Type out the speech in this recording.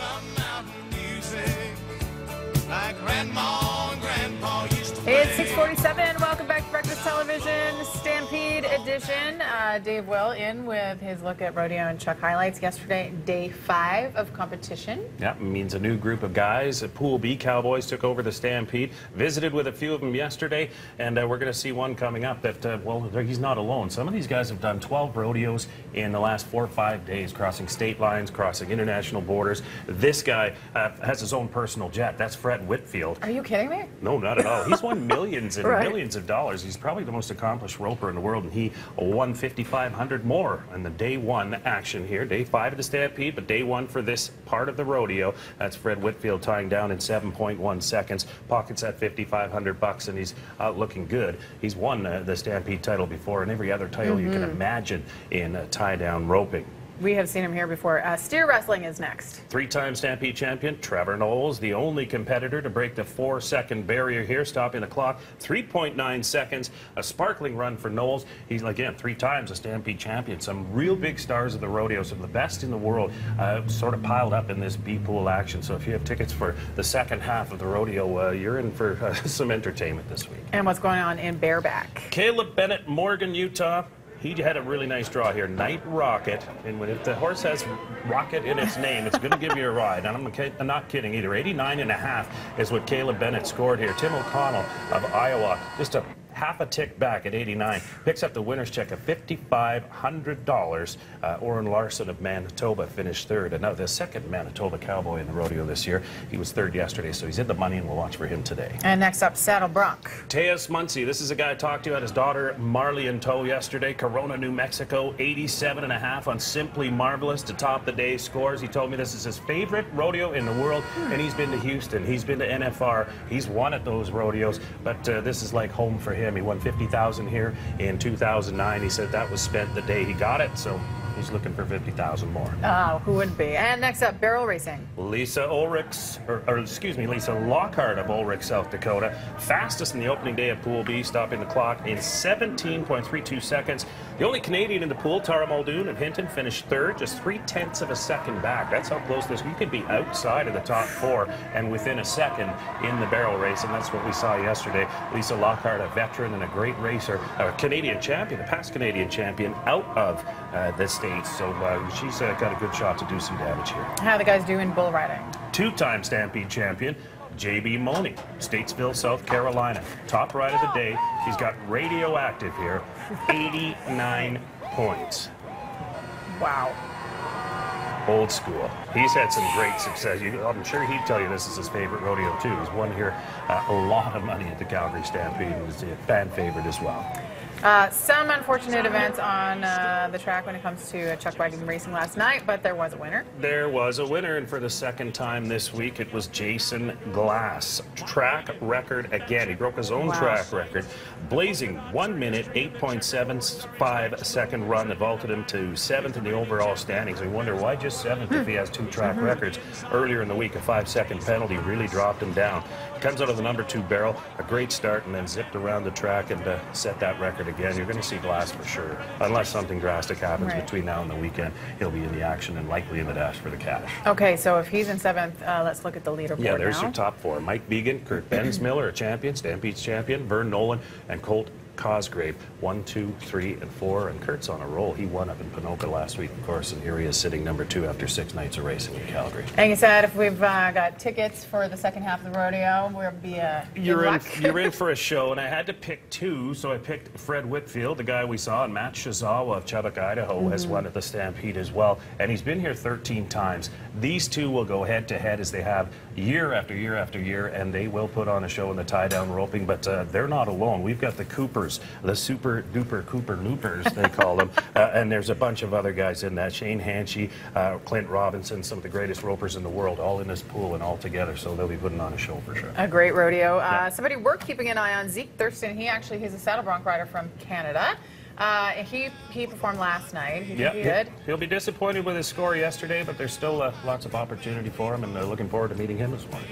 some mountain music like Grandma and Grandpa used to play. It's 6:47. Welcome back to Breakfast Television, Stampede Edition. Dave Will in with his look at rodeo and chuck highlights. Yesterday, day 5 of competition. Yeah, means a new group of guys. Pool B Cowboys took over the Stampede. Visited with a few of them yesterday, and we're going to see one coming up that, well, he's not alone. Some of these guys have done 12 rodeos in the last 4 or 5 days, crossing state lines, crossing international borders. This guy has his own personal jet. That's Fred Whitfield. Are you kidding me? No, not at all. He's won millions and Right. millions of dollars. He's probably the most accomplished roper in the world, and he won $5,500 more in the day 1 action here. Day 5 of the Stampede, but day 1 for this part of the rodeo. That's Fred Whitfield tying down in 7.1 seconds. Pockets at $5,500, and he's out looking good. He's won the Stampede title before, and every other title you can imagine in tie-down roping. We have seen him here before. Steer wrestling is next. 3-time Stampede champion Trevor Knowles, the only competitor to break the 4-second barrier here, stopping the clock 3.9 seconds. A sparkling run for Knowles. He's, again, 3 times a Stampede champion. Some real big stars of the rodeo, some of the best in the world, sort of piled up in this B-pool action. So if you have tickets for the second half of the rodeo, you're in for some entertainment this week. And what's going on in bareback? Caleb Bennett, Morgan, Utah. He had a really nice draw here, Night Rocket, and if the horse has rocket in its name, it's going to give you a ride. And I'm not kidding either. 89.5 is what Caleb Bennett scored here. Tim O'Connell of Iowa, just a half a tick back at 89, picks up the winner's check of $5,500. Oren Larson of Manitoba finished 3rd. And now the second Manitoba Cowboy in the rodeo this year. He was 3rd yesterday, so he's in the money, and we'll watch for him today. And next up, Saddle Bronc. Tejas Muncie, this is a guy I talked to, had his daughter Marley in tow yesterday. Corona, New Mexico, 87.5 on Simply Marvelous to top the day's scores. He told me this is his favorite rodeo in the world, and he's been to Houston, he's been to NFR, he's won at those rodeos, but this is like home for him. He won $50,000 here in 2009. He said that was spent the day he got it, so he's looking for $50,000 more. Oh, who wouldn't be? And next up, barrel racing. Lisa Lisa Lockhart of Ulrich, South Dakota. Fastest in the opening day of Pool B, stopping the clock in 17.32 seconds. The only Canadian in the pool, Tara Muldoon of Hinton, finished 3rd, just 0.3 of a second back. That's how close this. You could be outside of the top 4 and within a second in the barrel race, and that's what we saw yesterday. Lisa Lockhart, a veteran and a great racer, a Canadian champion, a past Canadian champion out of the States, so she's got a good shot to do some damage here. How the guys do in bull riding? 2-time Stampede champion J.B. Money, Statesville, South Carolina. Top ride of the day. He's got radioactive here, 89 points. Wow. Old school. He's had some great success. I'm sure he'd tell you this is his favorite rodeo too. He's won here a lot of money at the Calgary Stampede, and was a fan favorite as well. Some unfortunate events on the track when it comes to chuck wagon racing last night, but there was a winner. There was a winner, and for the second time this week, it was Jason Glass. Track record again. He broke his own track record. Blazing 1 minute, 8.75 second run that vaulted him to 7th in the overall standings. We wonder why just 7th if he has 2 track records. Earlier in the week, a 5-second penalty really dropped him down. Comes out of the number 2 barrel, a great start, and then zipped around the track and set that record again. You're going to see Glass for sure. Unless something drastic happens between now and the weekend, he'll be in the action and likely in the dash for the cash. Okay, so if he's in 7th, let's look at the leaderboard. Yeah, there's now. your top 4. Mike Began, Kurt Bensmiller, a champion, Stampede's champion, Vern Nolan, and Colt Cosgrave, 1, 2, 3, and 4, and Kurt's on a roll. He won up in Ponoka last week, of course, and here he is sitting number 2 after 6 nights of racing in Calgary. And you said if we've got tickets for the second half of the rodeo, we'll be you're in for a show, and I had to pick 2, so I picked Fred Whitfield, the guy we saw, and Matt Shizawa of Chubbuck, Idaho, has won at the Stampede as well, and he's been here 13 times. These 2 will go head-to-head as they have year after year after year, and they will put on a show in the tie-down roping, but they're not alone. We've got the Coopers, the super-duper Cooper Loopers, they call them, and there's a bunch of other guys in that. Shane Hanchy, Clint Robinson, some of the greatest ropers in the world, all in this pool and all together, so they'll be putting on a show for sure. A great rodeo. Somebody we're keeping an eye on, Zeke Thurston. He's a saddle bronc rider from Canada. He performed last night. He did. He'll be disappointed with his score yesterday, but there's still lots of opportunity for him, and looking forward to meeting him this morning.